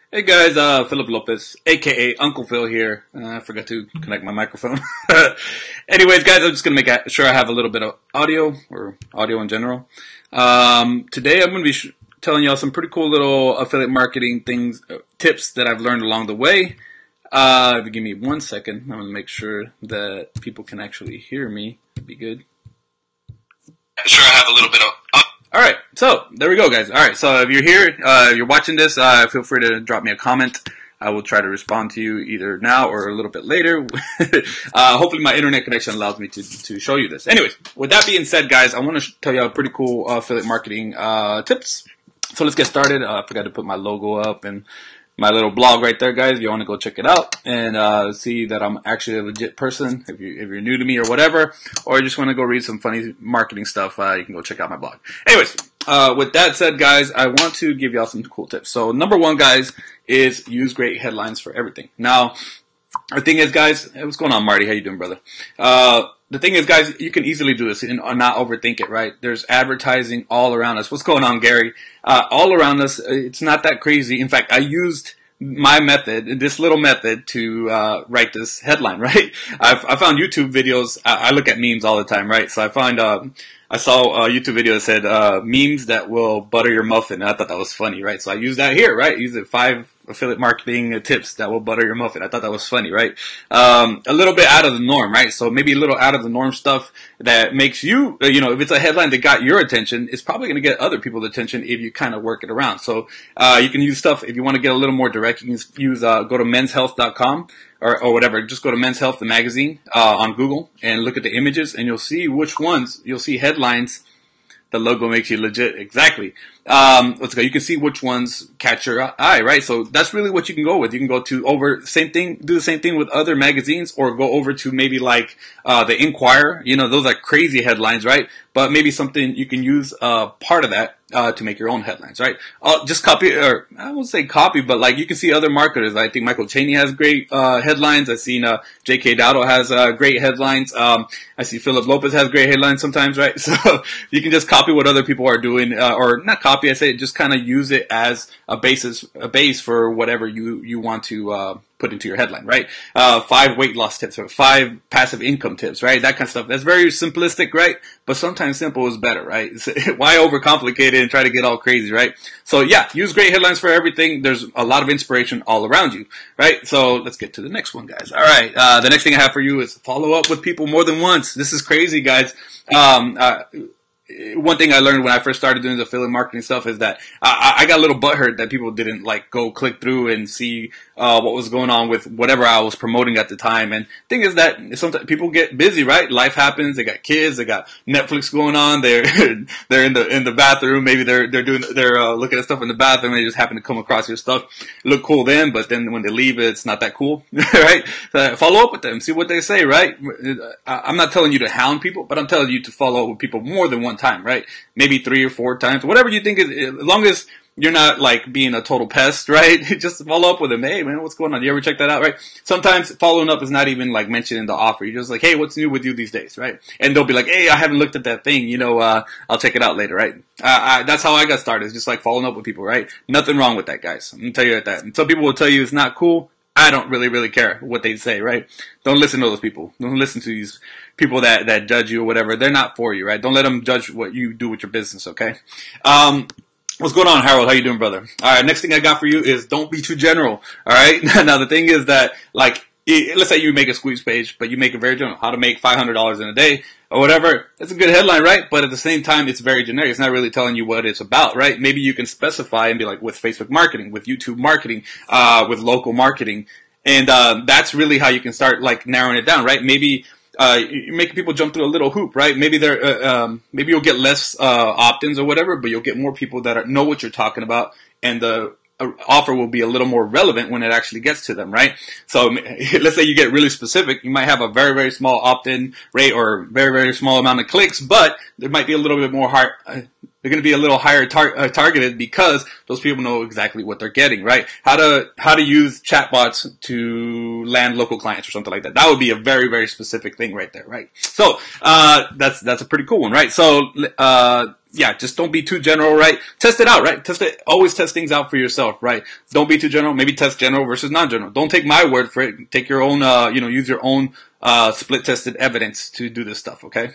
Hey guys, Philip Lopez, aka Uncle Phil here. I forgot to connect my microphone. Anyways, guys, I'm just gonna make sure I have a little bit of audio or audio in general. Today I'm gonna be telling y'all some pretty cool little affiliate marketing things, tips that I've learned along the way. If you give me 1 second, I'm gonna make sure that people can actually hear me. That'd be good. Sure, I have a little bit of. All right, so there we go, guys. All right, so if you're here, if you're watching this, feel free to drop me a comment. I will try to respond to you either now or a little bit later. Hopefully my internet connection allows me to show you this. Anyways, with that being said, guys, I want to tell you a pretty cool affiliate marketing tips. So let's get started. I forgot to put my logo up and my little blog right there, guys. If you want to go check it out and see that I'm actually a legit person, if you're new to me or whatever, or you just want to go read some funny marketing stuff, you can go check out my blog. Anyways, with that said, guys, I want to give y'all some cool tips. So number one, guys, is use great headlines for everything. Now, the thing is, guys, hey, what's going on, Marty? How you doing, brother? The thing is, guys, you can easily do this and not overthink it, right? There's advertising all around us. What's going on, Gary? All around us, it's not that crazy. In fact, I used my method, this little method, to write this headline, right? I found YouTube videos. I look at memes all the time, right? So I saw a YouTube video that said memes that will butter your muffin. And I thought that was funny, right? So I used that here, right? Use it 5 affiliate marketing tips that will butter your muffin. I thought that was funny, right? A little bit out of the norm, right? So maybe a little out of the norm stuff that makes you, if it's a headline that got your attention, it's probably going to get other people's attention if you kind of work it around. So you can use stuff, if you want to get a little more direct, you can use go to menshealth.com or whatever. Just go to Men's Health, the magazine, on Google and look at the images, and you'll see which ones, you'll see headlines. The logo makes you legit. Exactly. Let's go. You can see which ones catch your eye, right? So that's really what you can go with. You can go to do the same thing with other magazines, or go over to maybe like, the Inquirer. Those are crazy headlines, right? But maybe something you can use, part of that, to make your own headlines, right? Just copy, or I won't say copy, but like you can see other marketers. I think Michael Chaney has great, headlines. I've seen, J.K. Dowdle has, great headlines. I see Philip Lopez has great headlines sometimes, right? So you can just copy what other people are doing, or not copy, I say just kind of use it as a base for whatever you want to, put into your headline, right? 5 weight loss tips, or 5 passive income tips, right? That kind of stuff. That's very simplistic, right? But sometimes simple is better, right? Why overcomplicate it and try to get all crazy, right? So yeah, use great headlines for everything. There's a lot of inspiration all around you, right? So let's get to the next one, guys. All right. The next thing I have for you is follow up with people more than once. This is crazy, guys. One thing I learned when I first started doing the affiliate marketing stuff is that I got a little butthurt that people didn't like go click through and see what was going on with whatever I was promoting at the time. And the thing is that sometimes people get busy, right? Life happens. They got kids. They got Netflix going on. They're in the bathroom. Maybe they're looking at stuff in the bathroom. And they just happen to come across your stuff. Look cool then, but then when they leave, it's not that cool, right? So follow up with them. See what they say, right? I'm not telling you to hound people, but I'm telling you to follow up with people more than one time, right? Maybe 3 or 4 times, whatever you think is, as long as you're not like being a total pest, right? Just follow up with them. Hey man, what's going on? You ever check that out, right? Sometimes following up is not even like mentioning the offer. You're just like, hey, what's new with you these days, right? And they'll be like, hey, I haven't looked at that thing. I'll check it out later, right? That's how I got started. It's just like following up with people, right? Nothing wrong with that, guys. I'm gonna tell you that. And some people will tell you it's not cool. I don't really care what they say, right? Don't listen to those people. Don't listen to these people that judge you or whatever. They're not for you, right? Don't let them judge what you do with your business, okay? What's going on, Harold? How you doing, brother? All right, next thing I got for you is don't be too general, all right? Now, the thing is that, like, let's say you make a squeeze page, but you make it very general. How to make $500 in a day or whatever. It's a good headline, right? But at the same time, it's very generic. It's not really telling you what it's about, right? Maybe you can specify and be like, with Facebook marketing, with YouTube marketing, with local marketing. And that's really how you can start, like, narrowing it down, right? Maybe you're making people jump through a little hoop, right? Maybe maybe you'll get less opt-ins or whatever, but you'll get more people that know what you're talking about, and the offer will be a little more relevant when it actually gets to them, right? So let's say you get really specific. You might have a very, very small opt-in rate or very, very small amount of clicks, but there might be a little bit more they're going to be a little higher targeted because those people know exactly what they're getting, right? How to use chatbots to land local clients or something like that. That would be a very, very specific thing right there, right? So, that's a pretty cool one, right? So, yeah, just don't be too general, right? Test it out, right? Always test things out for yourself, right? Don't be too general. Maybe test general versus non-general. Don't take my word for it. Take your own, use your own, split tested evidence to do this stuff, okay?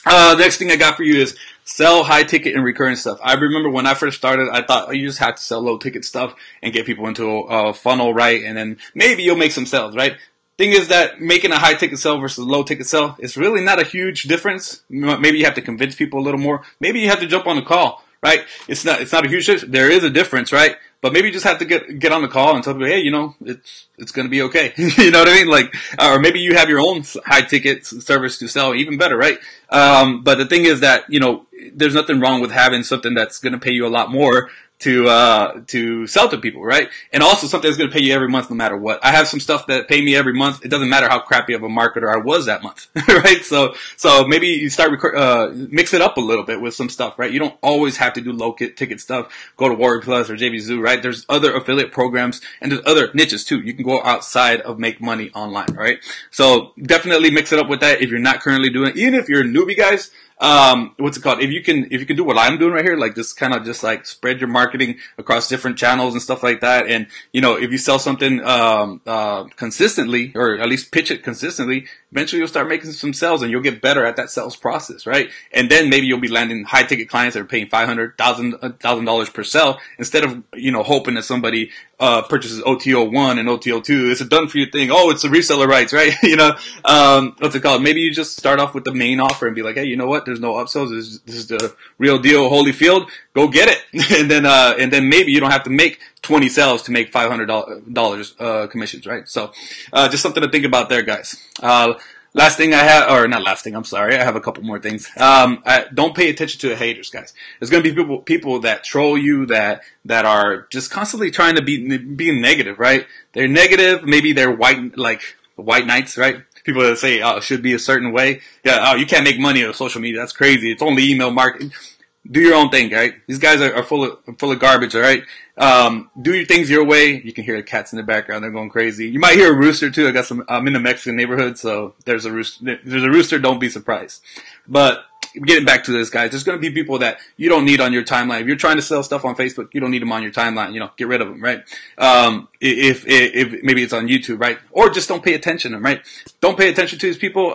Next thing I got for you is sell high ticket and recurring stuff. I remember when I first started, I thought you just had to sell low ticket stuff and get people into a funnel, right? And then maybe you'll make some sales, right? Thing is that making a high ticket sell versus a low ticket sell is really not a huge difference. Maybe you have to convince people a little more. Maybe you have to jump on the call, right? It's not a huge difference. There is a difference, right? But maybe you just have to get on the call and tell people, hey, it's going to be okay. You know what I mean? Like, or maybe you have your own high ticket service to sell, even better, right? But the thing is that, there's nothing wrong with having something that's going to pay you a lot more to sell to people, right? And also something that's going to pay you every month no matter what. I have some stuff that pay me every month. It doesn't matter how crappy of a marketer I was that month, right? So maybe you start, mix it up a little bit with some stuff, right? You don't always have to do low ticket stuff. Go to Warrior Plus or JV Zoo, right? There's other affiliate programs and there's other niches too. You can go outside of make money online, right? So definitely mix it up with that if you're not currently doing it. Even if you're a newbie, guys, what's it called? If you can do what I'm doing right here, like just like spread your marketing across different channels and stuff like that. And, if you sell something, consistently, or at least pitch it consistently, eventually you'll start making some sales and you'll get better at that sales process, right? And then maybe you'll be landing high ticket clients that are paying $500, $1,000 per sell instead of, hoping that somebody, purchases OTO1 and OTO2. It's a done for you thing. Oh, it's the reseller rights, right? What's it called? Maybe you just start off with the main offer and be like, hey, you know what? There's no upsells. This is the real deal, Holyfield. Go get it. And then maybe you don't have to make 20 sales to make $500 commissions, right? So, just something to think about there, guys. Last thing I have, or not last thing, I'm sorry, I have a couple more things. Don't pay attention to the haters, guys. There's gonna be people that troll you, that are just constantly trying to be negative, right? They're negative, maybe they're white knights, right? People that say, oh, it should be a certain way. Yeah, oh, you can't make money on social media, that's crazy. It's only email marketing. Do your own thing, right? These guys are full of garbage, all right? Do your things your way. You can hear the cats in the background; they're going crazy. You might hear a rooster too. I'm in a Mexican neighborhood, so there's a rooster. Don't be surprised. But getting back to this, guys, there's going to be people that you don't need on your timeline. If you're trying to sell stuff on Facebook, you don't need them on your timeline. Get rid of them, right? If maybe it's on YouTube, right? Or just don't pay attention to them, right? Don't pay attention to these people.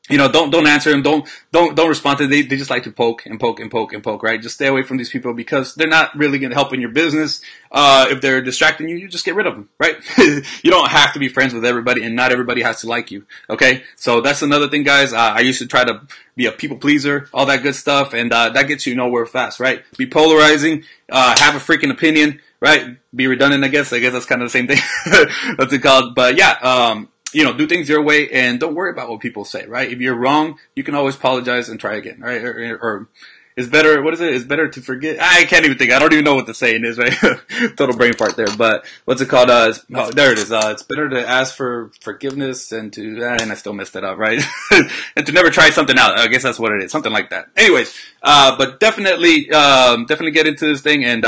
Don't answer them. Don't respond to them. They just like to poke and poke and poke and poke, right? Just stay away from these people because they're not really going to help in your business. If they're distracting you, you just get rid of them, right? You don't have to be friends with everybody and not everybody has to like you. Okay. So that's another thing, guys. I used to try to be a people pleaser, all that good stuff. And, that gets you nowhere fast, right? Be polarizing, have a freaking opinion, right? Be redundant, I guess. That's kind of the same thing. What's it called? But yeah, do things your way and don't worry about what people say, right? If you're wrong, you can always apologize and try again, right? Or it's better, what is it? It's better to forget. I can't even think. I don't even know what the saying is, right? Total brain fart there. But what's it called? There it is. It's better to ask for forgiveness and and I still messed it up, right? And to never try something out. I guess that's what it is. Something like that. Anyways, but definitely get into this thing and,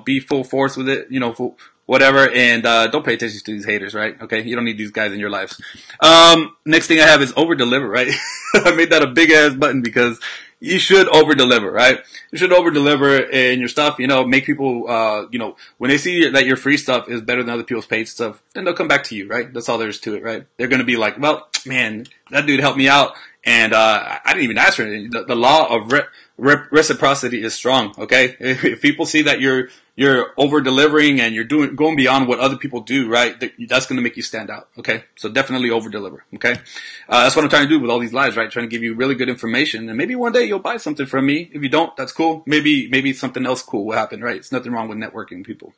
be full force with it, whatever, and don't pay attention to these haters, right? Okay, you don't need these guys in your lives. Next thing I have is over deliver, right? I made that a big ass button because you should over deliver, right? You should over deliver in your stuff. Make people, when they see that your free stuff is better than other people's paid stuff, then they'll come back to you, right? That's all there is to it, right? They're gonna be like, well, man, that dude helped me out, and I didn't even ask for it. The law of reciprocity is strong, okay? If people see that you're over delivering and you're going beyond what other people do, right? That's going to make you stand out. Okay. So definitely over deliver. Okay. That's what I'm trying to do with all these lives, right? Trying to give you really good information and maybe one day you'll buy something from me. If you don't, that's cool. Maybe something else cool will happen, right? It's nothing wrong with networking, people.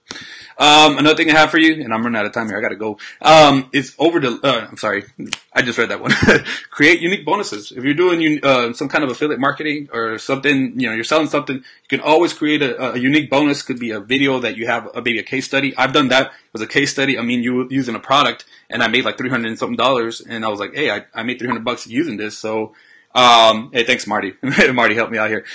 Another thing I have for you, and I'm running out of time here. I got to go. It's I'm sorry. I just read that one. Create unique bonuses. If you're doing, some kind of affiliate marketing or something, you're selling something, you can always create a unique bonus. Could be a video that you have, maybe a case study. I've done that. It was a case study. I mean, you using a product and I made like $300 and something and I was like, hey, I made $300 using this. So, hey, thanks, Marty. Marty helped me out here.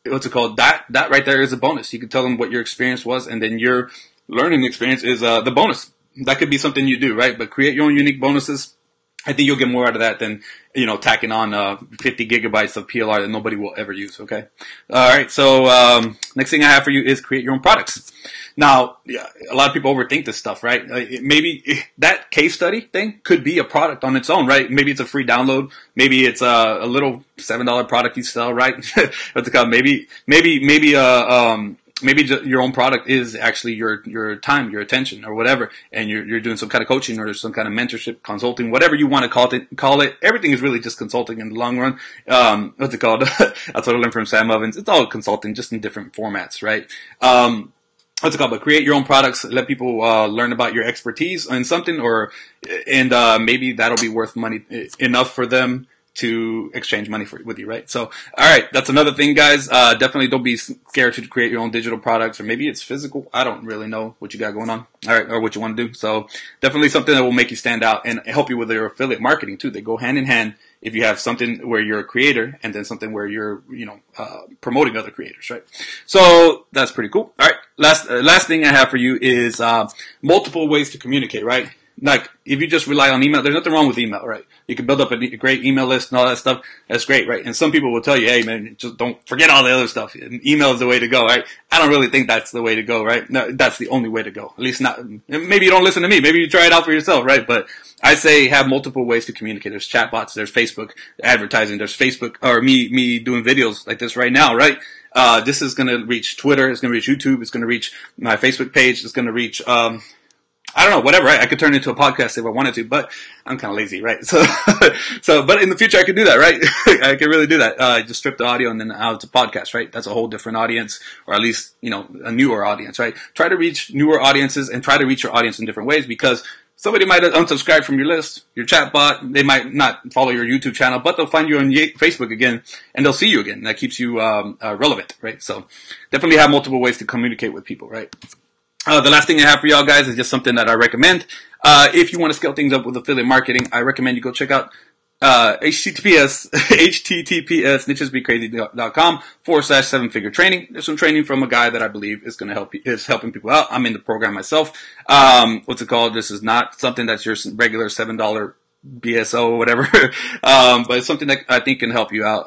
what's it called? That right there is a bonus. You can tell them what your experience was, and then your learning experience is the bonus. That could be something you do, right? But create your own unique bonuses. I think you'll get more out of that than, tacking on 50 gigabytes of PLR that nobody will ever use, okay? All right, so next thing I have for you is create your own products. Now, yeah, a lot of people overthink this stuff, right? Maybe that case study thing could be a product on its own, right? Maybe it's a free download. Maybe it's a little $7 product you sell, right? What's it called? Maybe your own product is actually your time, your attention, or whatever, and you're doing some kind of coaching or some kind of mentorship, consulting, whatever you want to call it. Everything is really just consulting in the long run. What's it called? That's what I learned from Sam Ovens. It's all consulting, just in different formats, right? What's it called? But create your own products. Let people learn about your expertise in something, and maybe that'll be worth money enough for them to exchange money with you, right? So, all right, that's another thing, guys. Definitely don't be scared to create your own digital products, or maybe it's physical. I don't really know what you got going on, all right, or what you want to do. So, definitely something that will make you stand out and help you with your affiliate marketing too. They go hand in hand. If you have something where you're a creator and then something where you're, promoting other creators, right? So that's pretty cool. All right, last thing I have for you is multiple ways to communicate, right? Like, if you just rely on email, there's nothing wrong with email, right? You can build up a great email list and all that stuff. That's great, right? And some people will tell you, hey, man, just don't forget all the other stuff. Email is the way to go, right? I don't really think that's the way to go, right? No, that's the only way to go. At least not, maybe you don't listen to me. Maybe you try it out for yourself, right? But I say have multiple ways to communicate. There's chatbots, there's Facebook advertising, there's Facebook, or me doing videos like this right now, right? This is going to reach Twitter, it's going to reach YouTube, it's going to reach my Facebook page, it's going to reach, I don't know, whatever, right? I could turn it into a podcast if I wanted to, but I'm kind of lazy, right? So, but in the future I could do that, right? I could really do that. Just strip the audio and then out it's a podcast, right? That's a whole different audience, or at least, a newer audience, right? Try to reach newer audiences and try to reach your audience in different ways, because somebody might unsubscribe from your list, your chat bot. They might not follow your YouTube channel, but they'll find you on Facebook again, and they'll see you again. That keeps you relevant, right? So definitely have multiple ways to communicate with people, right? The last thing I have for y'all guys is just something that I recommend. If you want to scale things up with affiliate marketing, I recommend you go check out https nichesbecrazy.com/7-figure training. There's some training from a guy that I believe is going to is helping people out. I'm in the program myself. What's it called? This is not something that's your regular $7 BSO or whatever. But it's something that I think can help you out,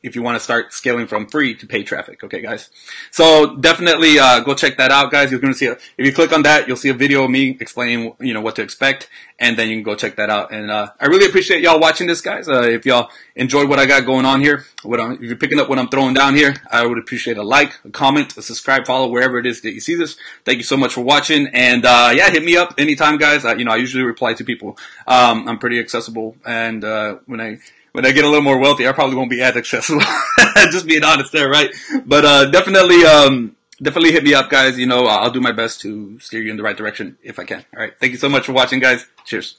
if you want to start scaling from free to paid traffic. Okay, guys. So definitely, go check that out, guys. You're going to see, if you click on that, you'll see a video of me explaining, what to expect. And then you can go check that out. And, I really appreciate y'all watching this, guys. If y'all enjoy what I got going on here, if you're picking up what I'm throwing down here, I would appreciate a like, a comment, a subscribe, follow, wherever it is that you see this. Thank you so much for watching. And, yeah, hit me up anytime, guys. I usually reply to people. I'm pretty accessible. And, when I get a little more wealthy, I probably won't be as accessible. Just being honest there, right? But, definitely hit me up, guys. I'll do my best to steer you in the right direction if I can. All right. Thank you so much for watching, guys. Cheers.